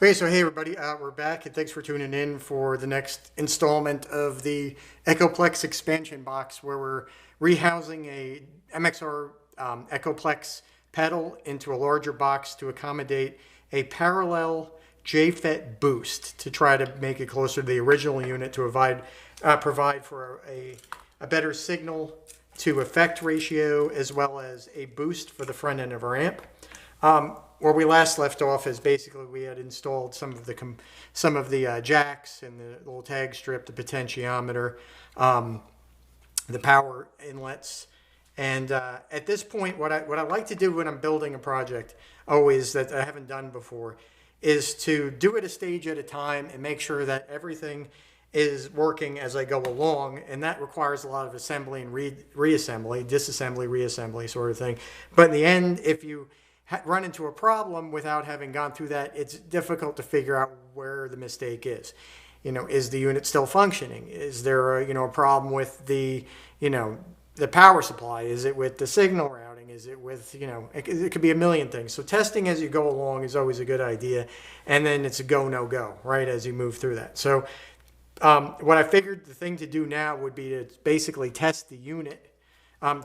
Okay, so hey everybody, we're back and thanks for tuning in for the next installment of the Echoplex expansion box where we're rehousing a MXR Echoplex pedal into a larger box to accommodate a parallel JFET boost to try to make it closer to the original unit to provide for a better signal to effect ratio as well as a boost for the front end of our amp. Where we last left off is basically we had installed some of the jacks and the little tag strip, the potentiometer, the power inlets, and at this point, what I like to do when I'm building a project, always that I haven't done before, is to do it a stage at a time and make sure that everything is working as I go along, and that requires a lot of assembly and reassembly, disassembly, reassembly sort of thing. But in the end, if you run into a problem without having gone through that, it's difficult to figure out where the mistake is. Is the unit still functioning? Is there a problem with the power supply? Is it with the signal routing? Is it with, it could be a million things. So testing as you go along is always a good idea. And then it's a go, no go, right, as you move through that. So what I figured the thing to do now would be to basically test the unit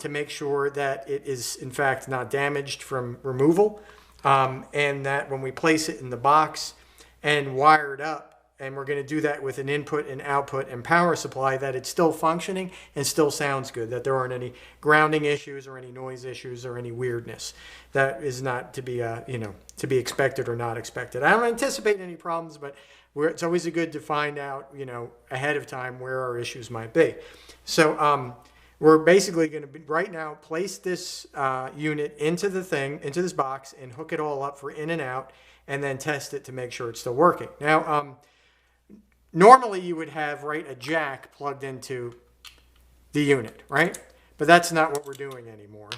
to make sure that it is in fact not damaged from removal, and that when we place it in the box and wire it up, and we're going to do that with an input and output and power supply, that it's still functioning and still sounds good, that there aren't any grounding issues or any noise issues or any weirdness. That is not to be to be expected or not expected. I don't anticipate any problems, but it's always good to find out ahead of time where our issues might be. So we're basically going to right now place this unit into this box and hook it all up for in and out, and then test it to make sure it's still working. Now, normally you would have a jack plugged into the unit, right? But that's not what we're doing anymore.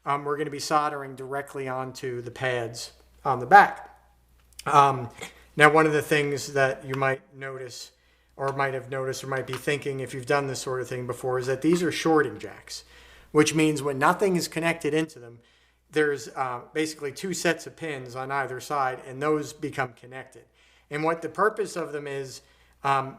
We're going to be soldering directly onto the pads on the back. Now, one of the things that you might notice or might have noticed or might be thinking if you've done this sort of thing before is that these are shorting jacks, which means when nothing is connected into them, there's basically two sets of pins on either side, and those become connected. And what the purpose of them is,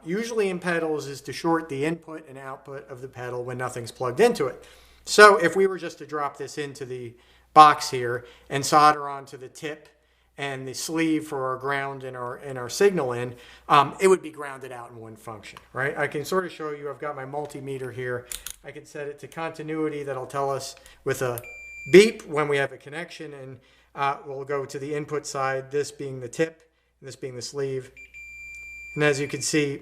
usually in pedals, is to short the input and output of the pedal when nothing's plugged into it. So if we were just to drop this into the box here and solder onto the tip and the sleeve for our ground and our signal in, it would be grounded out in one function, right? I can sort of show you, I've got my multimeter here. I can set it to continuity. That'll tell us with a beep when we have a connection, and we'll go to the input side, this being the tip, and this being the sleeve. And as you can see,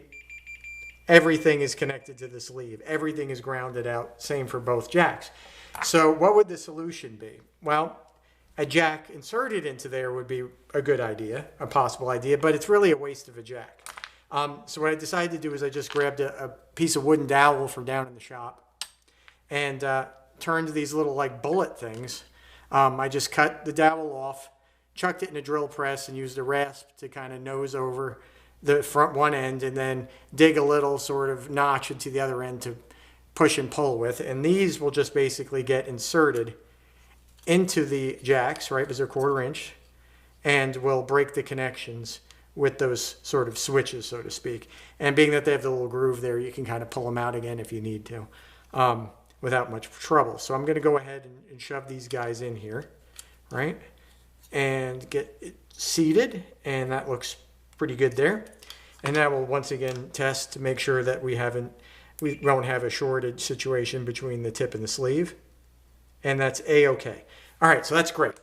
everything is connected to the sleeve. Everything is grounded out, same for both jacks. So what would the solution be? Well, a jack inserted into there would be a good idea, a possible idea, but it's really a waste of a jack. So what I decided to do is I just grabbed a piece of wooden dowel from down in the shop and turned these little bullet things. I just cut the dowel off, chucked it in a drill press, and used a rasp to kind of nose over the front one end and then dig a little sort of notch into the other end to push and pull with. And these will just basically get inserted into the jacks, right, because they're 1/4 inch, and will break the connections with those sort of switches, so to speak. And being that they have the little groove there, you can kind of pull them out again if you need to without much trouble. So I'm going to go ahead and shove these guys in here, right, and get it seated, and that looks pretty good there. And that will once again test to make sure that we won't have a shorted situation between the tip and the sleeve. And that's A-okay. All right, so that's great.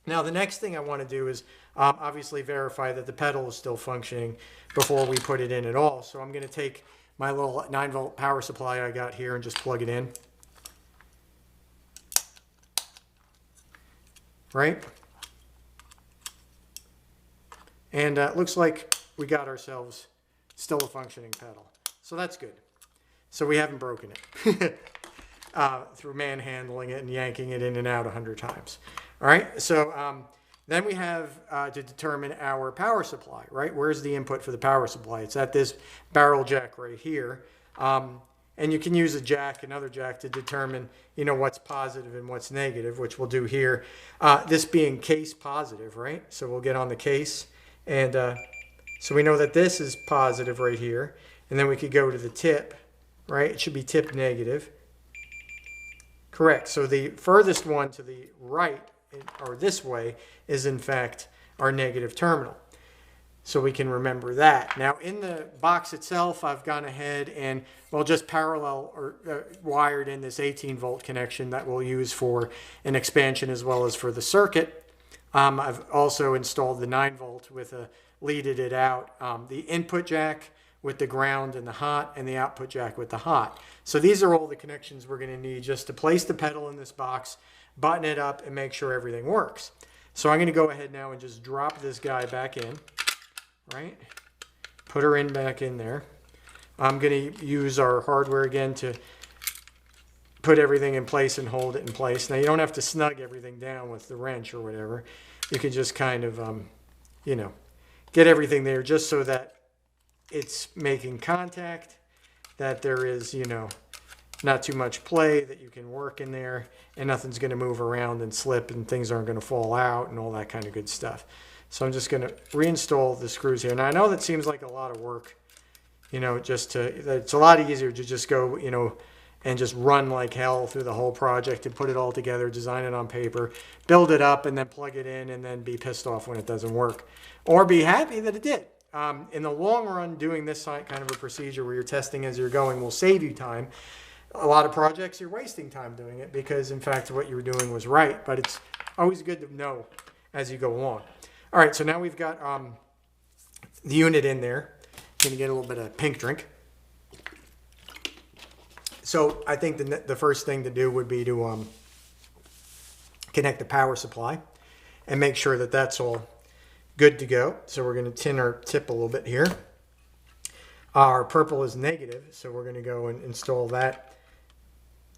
Now, the next thing I want to do is obviously verify that the pedal is still functioning before we put it in at all. So I'm going to take my little 9-volt power supply I got here and just plug it in. Right? And it looks like we got ourselves still a functioning pedal. So that's good. So we haven't broken it. Through manhandling it and yanking it in and out 100 times. All right, so then we have to determine our power supply, right? Where's the input for the power supply? It's at this barrel jack right here. And you can use another jack to determine, what's positive and what's negative, which we'll do here. This being case positive, right? So we'll get on the case And so we know that this is positive right here. And then we could go to the tip, right? It should be tip negative. Correct. So the furthest one to the right, or this way, is in fact our negative terminal. So we can remember that. Now in the box itself, I've gone ahead and, well, just parallel or wired in this 18-volt connection that we'll use for an expansion as well as for the circuit. I've also installed the 9-volt with a leaded it out, the input jack with the ground and the hot, and the output jack with the hot. So these are all the connections we're going to need just to place the pedal in this box, button it up, and make sure everything works. So I'm going to go ahead now and just drop this guy back in, right? Put her in back in there. I'm going to use our hardware again to put everything in place and hold it in place. Now you don't have to snug everything down with the wrench or whatever. You can just kind of, you know, get everything there just so that it's making contact, that there is, you know, not too much play, that you can work in there, and nothing's going to move around and slip and things aren't going to fall out and all that kind of good stuff. So I'm just going to reinstall the screws here. Now I know that seems like a lot of work, you know, just to, it's a lot easier to just go, you know, and just run like hell through the whole project and put it all together, design it on paper, build it up, and then plug it in and then be pissed off when it doesn't work. Or be happy that it did. In the long run, doing this kind of a procedure where you're testing as you're going will save you time. A lot of projects, you're wasting time doing it because, in fact, what you were doing was right. But it's always good to know as you go along. All right, so now we've got the unit in there. Going to get a little bit of pink drink. So I think the first thing to do would be to connect the power supply and make sure that that's all good to go. So we're going to tin our tip a little bit here. Our purple is negative, so we're going to go and install that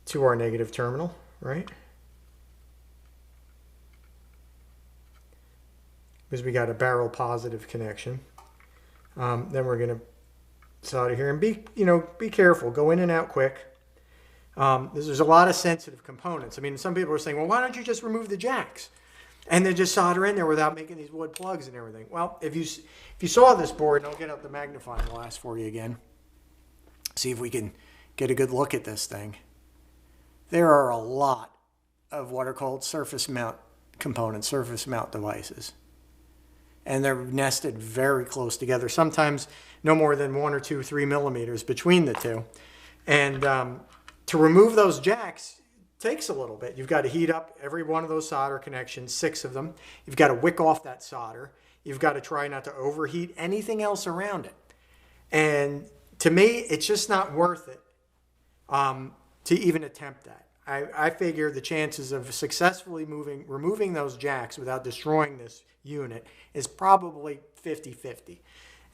to our negative terminal, right? Because we got a barrel positive connection. Then we're going to solder here and be careful. Go in and out quick. There's a lot of sensitive components. I mean, some people are saying, well, why don't you just remove the jacks and then just solder in there without making these wood plugs and everything? Well, if you saw this board, and I'll get out the magnifying glass for you again, see if we can get a good look at this thing. There are a lot of what are called surface mount components, surface mount devices. And they're nested very close together, sometimes no more than 1 or 2, 3 millimeters between the two. And to remove those jacks takes a little bit. You've got to heat up every one of those solder connections, 6 of them. You've got to wick off that solder. You've got to try not to overheat anything else around it. And to me, it's just not worth it to even attempt that. I figure the chances of successfully removing those jacks without destroying this unit is probably 50-50.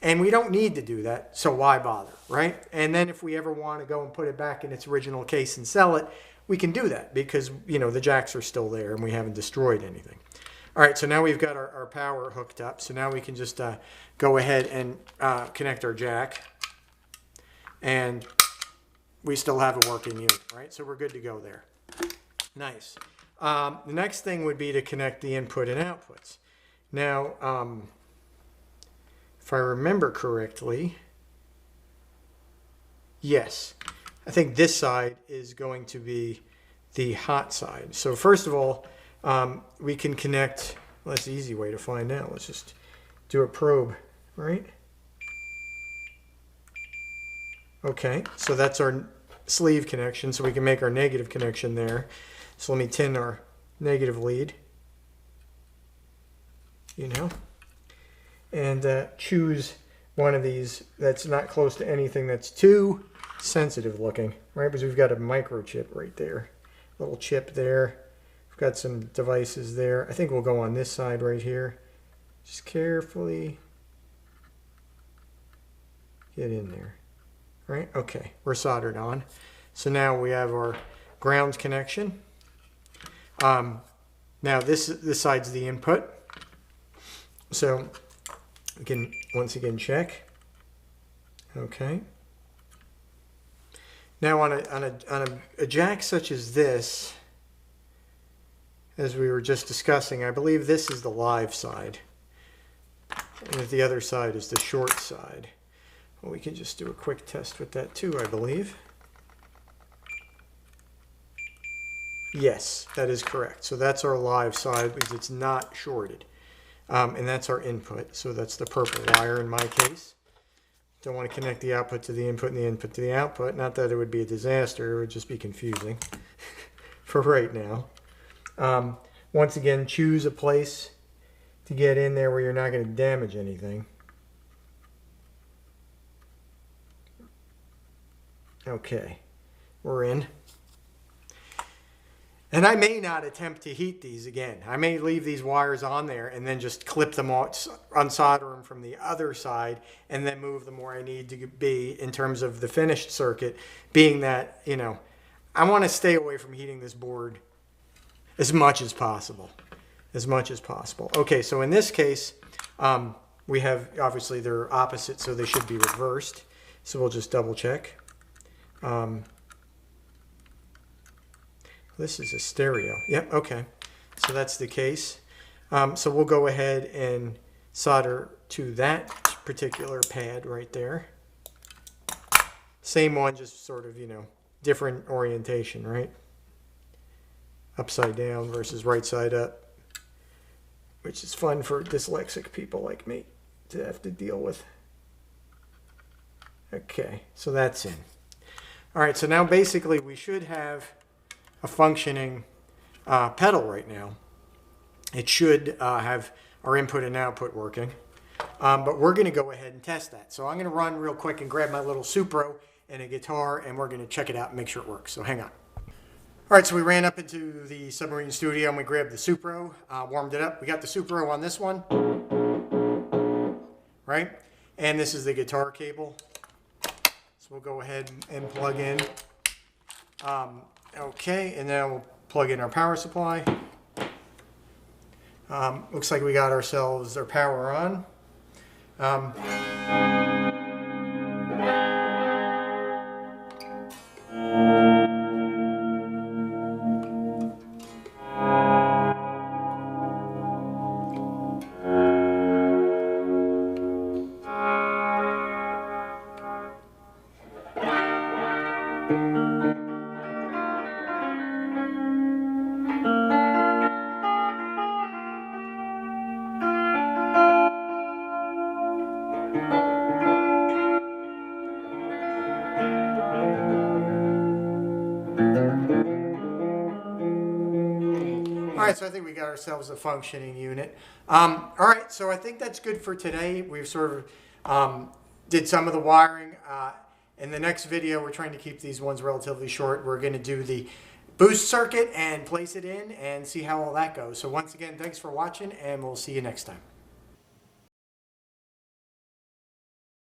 And we don't need to do that, so why bother, right? And then if we ever want to go and put it back in its original case and sell it, we can do that because, you know, the jacks are still there and we haven't destroyed anything. All right, so now we've got our power hooked up. So now we can just go ahead and connect our jack. And we still have a working unit, right? So we're good to go there. Nice. The next thing would be to connect the input and outputs. Now, if I remember correctly, yes, I think this side is going to be the hot side. So first of all, we can connect, well, that's the easy way to find out. Let's just do a probe, right? Okay, so that's our sleeve connection, so we can make our negative connection there. So let me tin our negative lead, you know, and choose one of these that's not close to anything that's too sensitive looking, right? Because we've got a microchip right there, little chip there. We've got some devices there. I think we'll go on this side right here. Just carefully get in there. Right? Okay, we're soldered on. So now we have our ground connection. Now this side's the input. So we can once again check. Okay. Now on a jack such as this, as we were just discussing, I believe this is the live side. and the other side is the short side. Well, we can just do a quick test with that too, I believe. Yes, that is correct. So that's our live side because it's not shorted. And that's our input. So that's the purple wire in my case. Don't want to connect the output to the input and the input to the output. Not that it would be a disaster. It would just be confusing for right now. Once again, choose a place to get in there where you're not going to damage anything. Okay, we're in. And I may not attempt to heat these again. I may leave these wires on there and then just clip them off, unsolder them from the other side, and then move them where I need to be in terms of the finished circuit, being that, you know, I want to stay away from heating this board as much as possible. As much as possible. Okay, so in this case, we have, obviously they're opposite, so they should be reversed. So we'll just double check. This is a stereo. Yep, okay. So that's the case. So we'll go ahead and solder to that particular pad right there. Same one, just sort of, you know, different orientation, right? Upside down versus right side up, which is fun for dyslexic people like me to have to deal with. Okay, so that's in. All right, so now basically we should have a functioning pedal right now. It should have our input and output working, but we're going to go ahead and test that. So I'm going to run real quick and grab my little Supro and a guitar, and we're going to check it out and make sure it works. So hang on. All right, so we ran up into the submarine studio and we grabbed the Supro, warmed it up. We got the Supro on this one, right? And this is the guitar cable. So we'll go ahead and plug in. Okay, and then we'll plug in our power supply. Looks like we got ourselves our power on. All right, so I think we got ourselves a functioning unit. All right, so I think that's good for today. We've sort of did some of the wiring. In the next video, we're trying to keep these ones relatively short. We're going to do the boost circuit and place it in and see how all that goes. So once again, thanks for watching, and we'll see you next time.